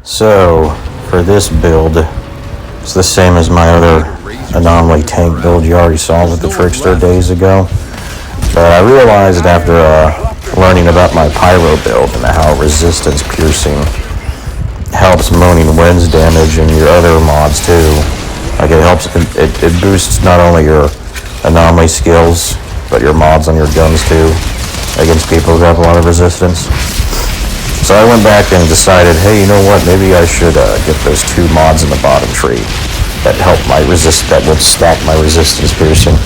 So, for this build, it's the same as my other Anomaly tank build you already saw with the Trickster days ago. But I realized after learning about my Pyro build and how resistance piercing helps Moaning Winds damage and your other mods too. Like it boosts not only your Anomaly skills, but your mods on your guns too, against people who have a lot of resistance. So I went back and decided, hey, you know what, maybe I should get those two mods in the bottom tree that help that would stack my resistance piercing.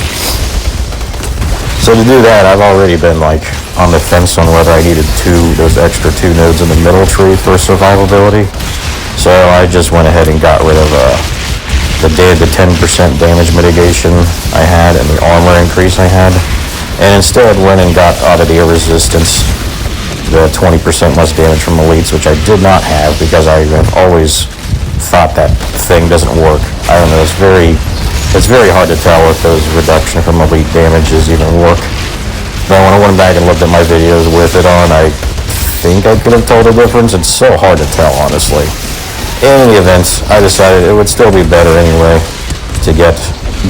So to do that, I've already been like on the fence on whether I needed those extra two nodes in the middle tree for survivability. So I just went ahead and got rid of the 10% damage mitigation I had and the armor increase I had, and instead went and got Oddity Resistance, the 20% less damage from elites, which I did not have because I have always thought that thing doesn't work. I don't know, it's very hard to tell if those reduction from elite damages even work. But when I went back and looked at my videos with it on, I think I could have told the difference. It's so hard to tell, honestly. In any event, I decided it would still be better anyway to get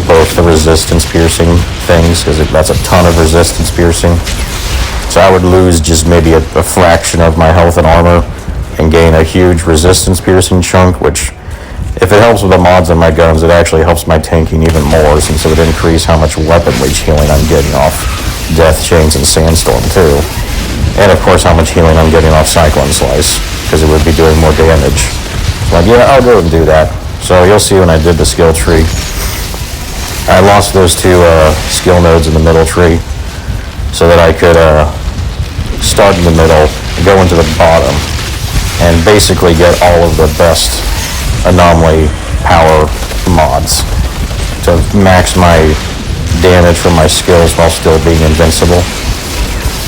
both the resistance piercing things, because that's a ton of resistance piercing. So I would lose just maybe a fraction of my health and armor and gain a huge resistance piercing chunk, which, if it helps with the mods on my guns, it actually helps my tanking even more, since it would increase how much weapon leech healing I'm getting off Death Chains and Sandstorm too. And of course how much healing I'm getting off Cyclone Slice, because it would be doing more damage. Like, yeah, I'll go and do that. So you'll see when I did the skill tree, I lost those two skill nodes in the middle tree so that I could start in the middle, go into the bottom, and basically get all of the best Anomaly power mods to max my damage from my skills while still being invincible.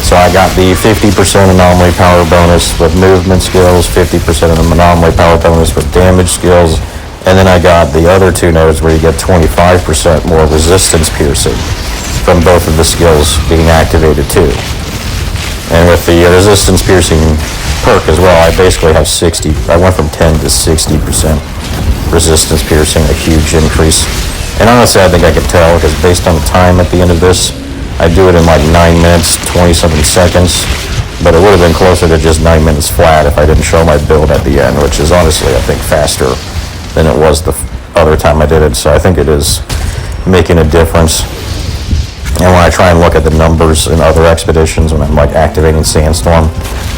So I got the 50% Anomaly power bonus with movement skills, 50% of the Anomaly power bonus with damage skills, and then I got the other two nodes where you get 25% more resistance piercing from both of the skills being activated too. And with the resistance piercing perk as well, I basically have I went from 10 to 60% resistance piercing, a huge increase. And honestly, I think I could tell, because based on the time at the end of this, I do it in like 9 minutes, 27 seconds, but it would have been closer to just 9 minutes flat if I didn't show my build at the end, which is honestly, I think, faster than it was the other time I did it. So I think it is making a difference. And when I try and look at the numbers in other expeditions, when I'm like activating Sandstorm,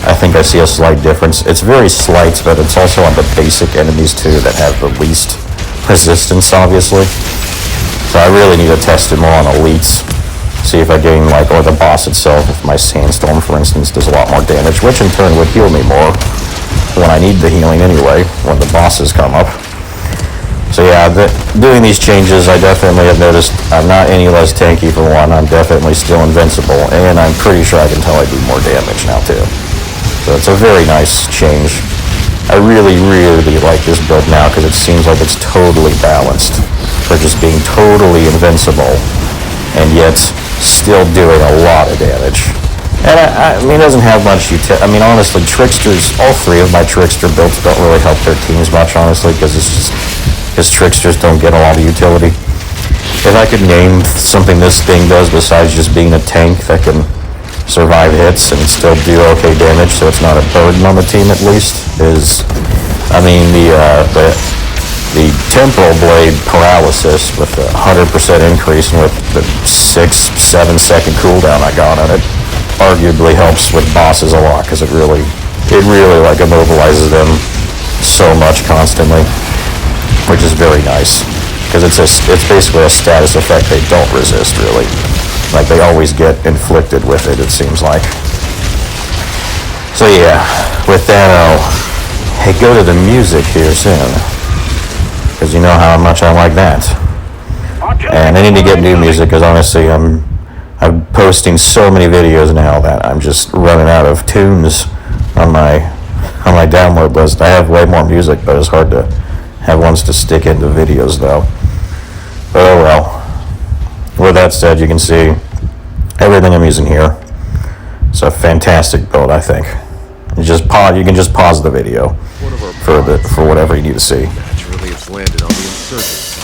I think I see a slight difference. It's very slight, but it's also on the basic enemies too that have the least resistance, obviously. So I really need to test it more on elites, see if I gain or the boss itself, if my Sandstorm, for instance, does a lot more damage, which in turn would heal me more when I need the healing anyway, when the bosses come up. So yeah, doing these changes, I definitely have noticed I'm not any less tanky for one. I'm definitely still invincible, and I'm pretty sure I can tell I do more damage now too. So it's a very nice change. I really, really like this build now because it seems like it's totally balanced for just being totally invincible and yet still doing a lot of damage. And I mean, it doesn't have much utility. I mean, honestly, all three of my Trickster builds don't really help their teams much, honestly, because Tricksters don't get a lot of utility. If I could name something this thing does besides just being a tank that can survive hits and still do okay damage, so it's not a burden on the team at least, is, I mean, the Temporal Blade Paralysis with the 100% increase and with the 6-7 second cooldown I got on it arguably helps with bosses a lot, because it really immobilizes them so much constantly, which is very nice, because it's basically a status effect they don't resist, really. Like, they always get inflicted with it, it seems like. So yeah, with that, I'll go to the music here soon, because you know how much I like that. And I need to get new music, because honestly, I'm posting so many videos now that I'm just running out of tunes on my download list. I have way more music, but it's hard to have ones to stick into videos though. But oh well. With that said, you can see everything I'm using here. It's a fantastic build, I think. You can just pause the video for whatever you need to see. Naturally, it's landed on the insurgents.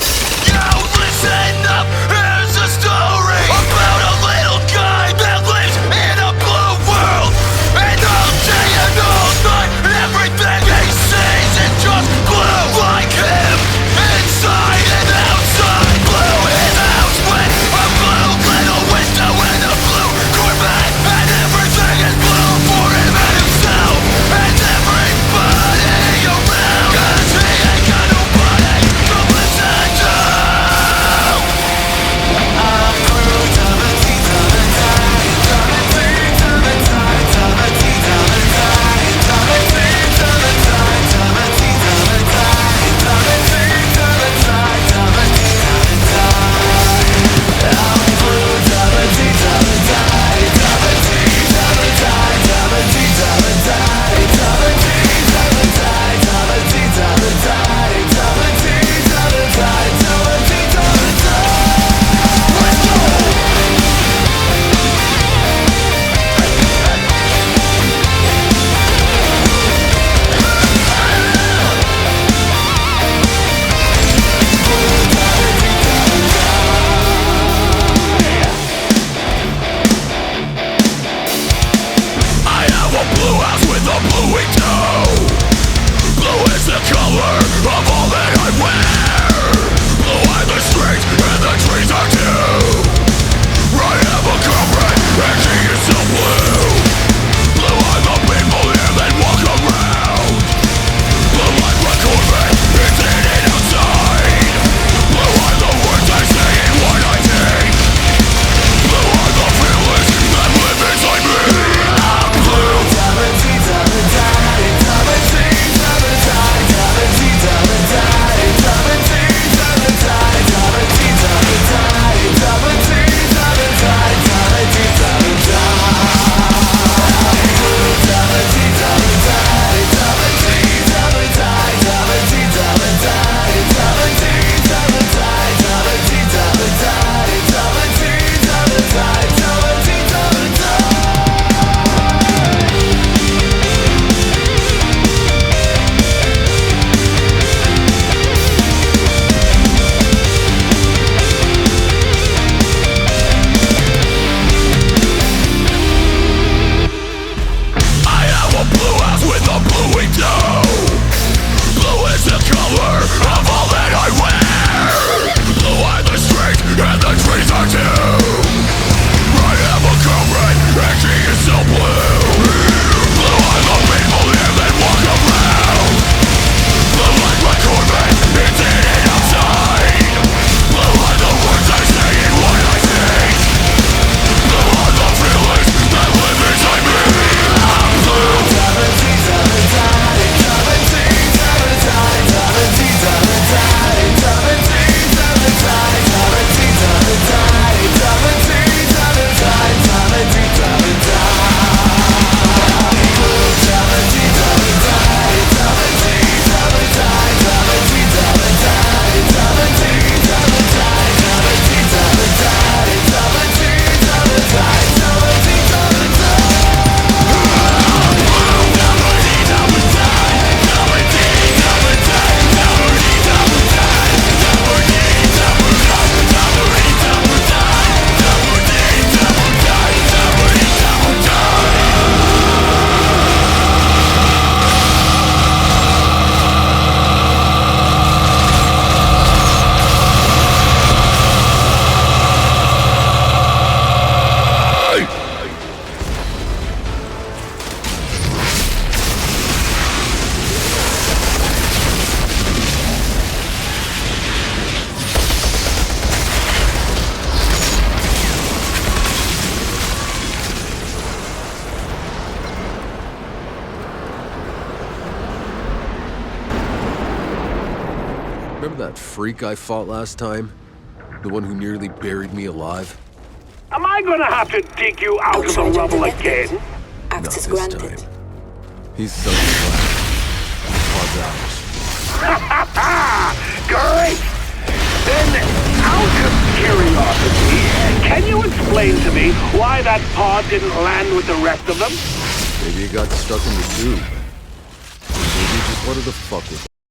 Yo, listen up! Here's a story about a little guy that lives in a blue world. And all day and all night, everything he sees is just blue like him. Inside and outside, blue his house with a blue little window and a blue Corvette. And everything is blue for him and himself. And everybody around, 'cause he ain't got nobody to listen to. I have a blue house with a blue window. Blue is the color of all that I wear. Blue are the streets and the trees are too. I have a girlfriend and she is so blue. Blue are the people here that walk around. Blue like a Corvette, it's in and outside. Blue are the words I say and what I think. Blue are the feelings that live inside me. I'm blue. I have a blue house with a blue window. Blue is the color of all that I wear. Blue are the streets and the trees are too. I have a girlfriend and she is so blue. Blue are the people here that walk around. Blue like my Corvette, it's in and outside. Blue are the words I say and what I think. Blue are the feelings that live inside me. I'm blue. Remember that freak I fought last time? The one who nearly buried me alive? Am I gonna have to dig you out of the rubble again? Not Access this granted. time. He's so glad. Pod's ours. Great! Then, out of curiosity, can you explain to me why that pod didn't land with the rest of them? Maybe it got stuck in the tube. Maybe it just wanted to fuck with